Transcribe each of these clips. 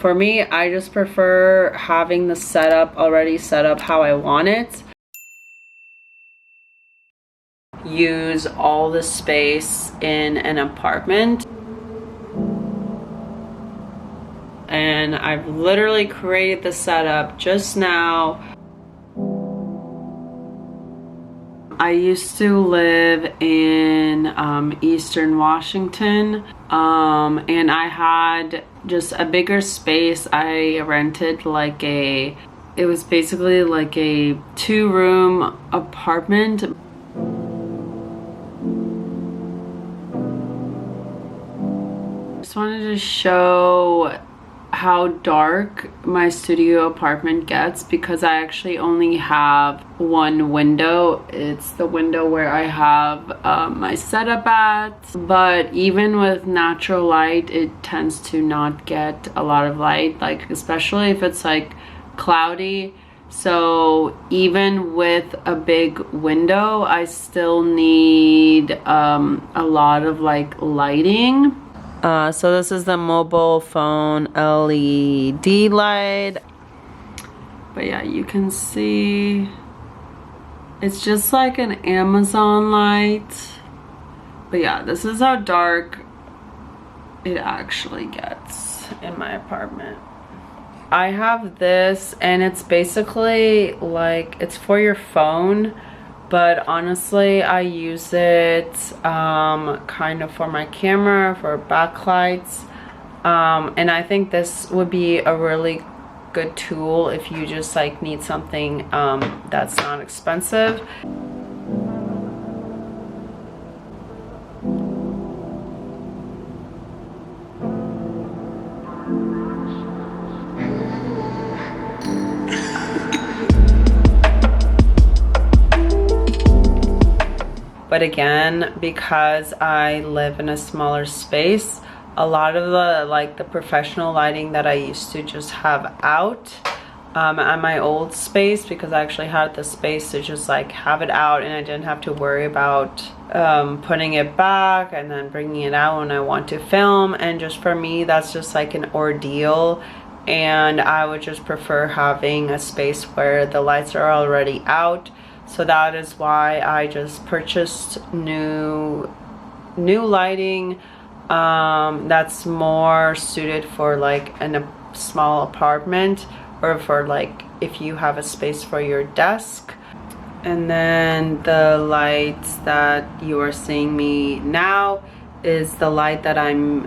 For me, I just prefer having the setup already set up how I want it. Use all the space in an apartment. And I've literally created the setup just now. I used to live in Eastern Washington, and I had just a bigger space. I rented like it was basically like a 2-room apartment. Just wanted to show how dark my studio apartment gets because I actually only have one window. It's the window where I have my setup at, but even with natural light it tends to not get a lot of light, like especially if it's like cloudy. So even with a big window I still need a lot of like lighting. So this is the mobile phone LED light. But yeah, you can see it's just like an Amazon light. But yeah, this is how dark it actually gets in my apartment. I have this and it's basically like it's for your phone, but honestly I use it kind of for my camera, for backlights, and I think this would be a really good tool if you just like need something that's not expensive. But again, because I live in a smaller space, a lot of the professional lighting that I used to just have out at my old space, because I actually had the space to just like have it out and I didn't have to worry about putting it back and then bringing it out when I want to film. And just for me, that's just like an ordeal. And I would just prefer having a space where the lights are already out. So that is why I just purchased new lighting that's more suited for like in a small apartment, or for like if you have a space for your desk. And then the lights that you are seeing me now is the light that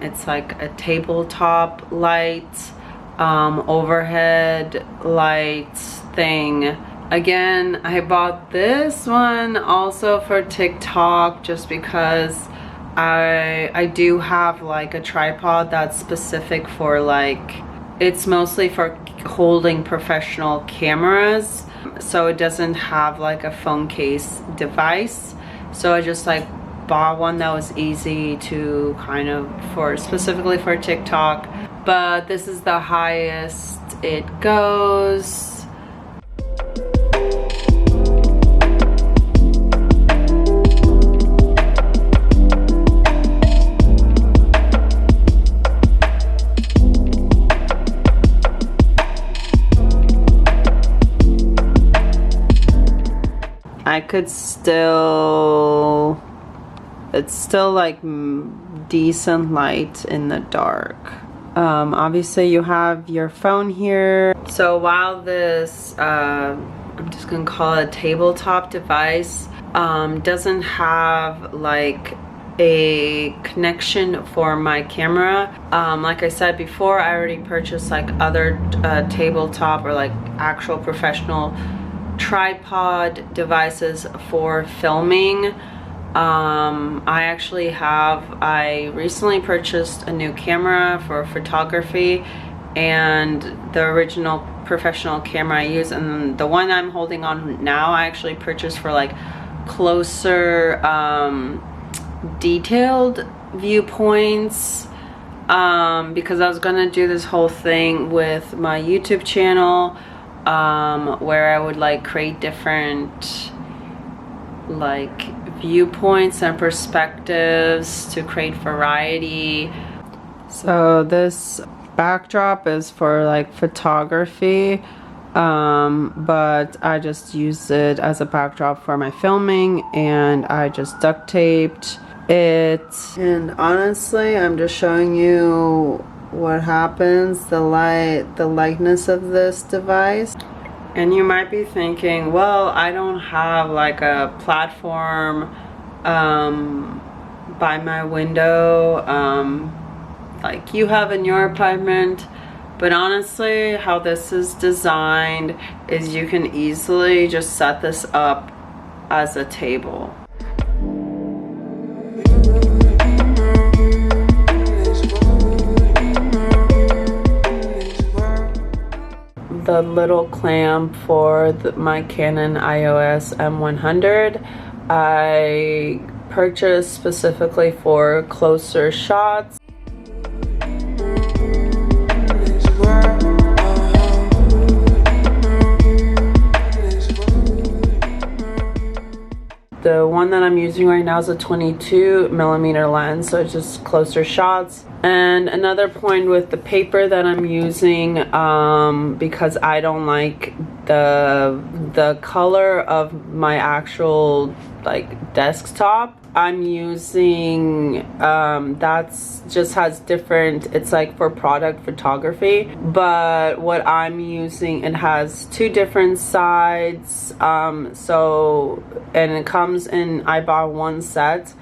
it's like a tabletop light, overhead light thing. Again, I bought this one also for TikTok just because I do have like a tripod that's specific for like, it's mostly for holding professional cameras, so it doesn't have like a phone case device. So I just like bought one that was easy to kind of specifically for TikTok. But this is the highest it goes. I could still, it's still like decent light in the dark. Obviously you have your phone here. So while this, I'm just gonna call it a tabletop device, doesn't have like a connection for my camera. Like I said before, I already purchased like other tabletop or like actual professional tripod devices for filming. I recently purchased a new camera for photography, and the original professional camera I use and the one I'm holding on now I actually purchased for like closer detailed viewpoints, because I was gonna do this whole thing with my YouTube channel, where I would like create different like viewpoints and perspectives to create variety. So this backdrop is for like photography, but I just used it as a backdrop for my filming, and I just duct taped it. And honestly, I'm just showing you what happens, the lightness of this device. And you might be thinking, well, I don't have like a platform by my window like you have in your apartment. But honestly, how this is designed is you can easily just set this up as a table. The little clamp for my Canon EOS M100 I purchased specifically for closer shots. The one that I'm using right now is a 22mm lens, so it's just closer shots. And another point with the paper that I'm using, because I don't like the color of my actual like desktop, I'm using that's just has different, it's like for product photography, but what I'm using, it has two different sides, so, and it comes in, I bought one set,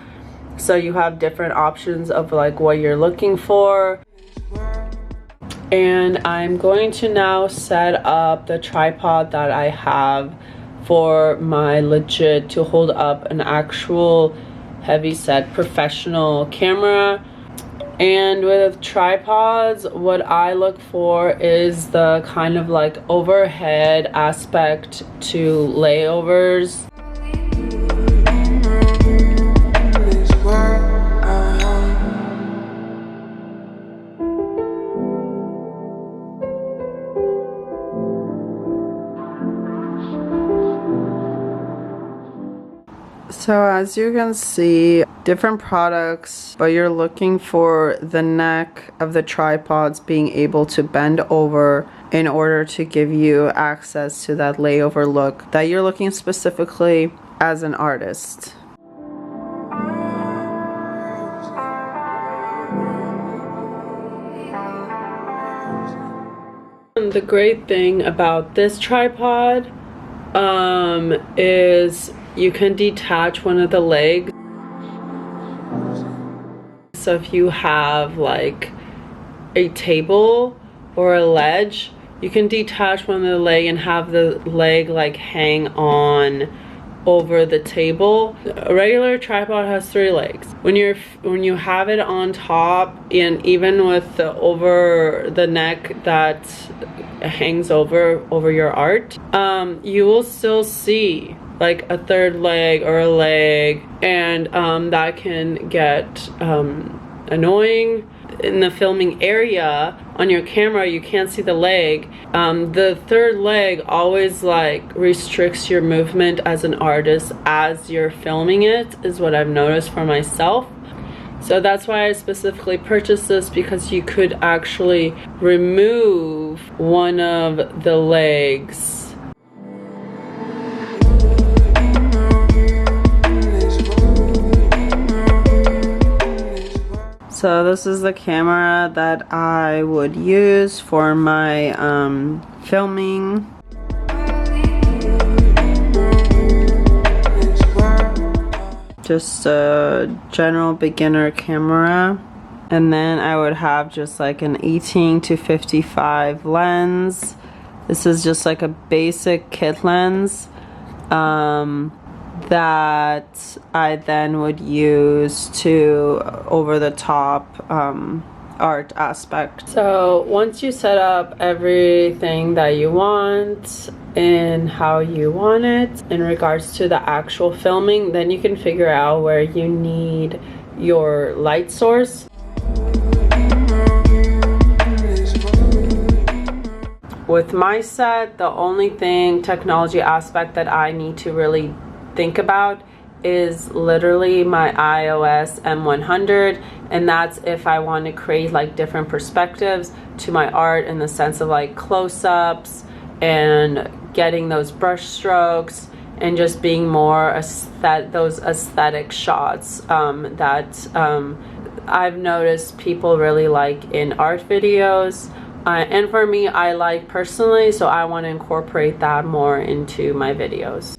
so you have different options of like what you're looking for. And I'm going to now set up the tripod that I have for my legit to hold up an actual heavy-set professional camera. And with tripods, what I look for is the kind of like overhead aspect to layovers. So as you can see, different products, but you're looking for the neck of the tripods being able to bend over in order to give you access to that layover look that you're looking specifically as an artist. And the great thing about this tripod is you can detach one of the legs. So if you have like a table or a ledge, you can detach one of the leg and have the leg like hang on over the table. A regular tripod has 3 legs. When you have it on top, and even with the over the neck that hangs over your art, you will still see like a 3rd leg or a leg, and that can get annoying. In the filming area on your camera, you can't see the leg. The 3rd leg always like restricts your movement as an artist as you're filming it, is what I've noticed for myself. So that's why I specifically purchased this, because you could actually remove one of the legs. So this is the camera that I would use for my filming. Just a general beginner camera. And then I would have just like an 18-55 lens. This is just like a basic kit lens that I then would use to over the top art aspect. So once you set up everything that you want and how you want it in regards to the actual filming, then you can figure out where you need your light source. With my set, the only thing technology aspect that I need to really think about is literally my iOS M100, and that's if I want to create like different perspectives to my art in the sense of like close-ups and getting those brush strokes and just being more those aesthetic shots that I've noticed people really like in art videos. And for me, I like personally, so I want to incorporate that more into my videos.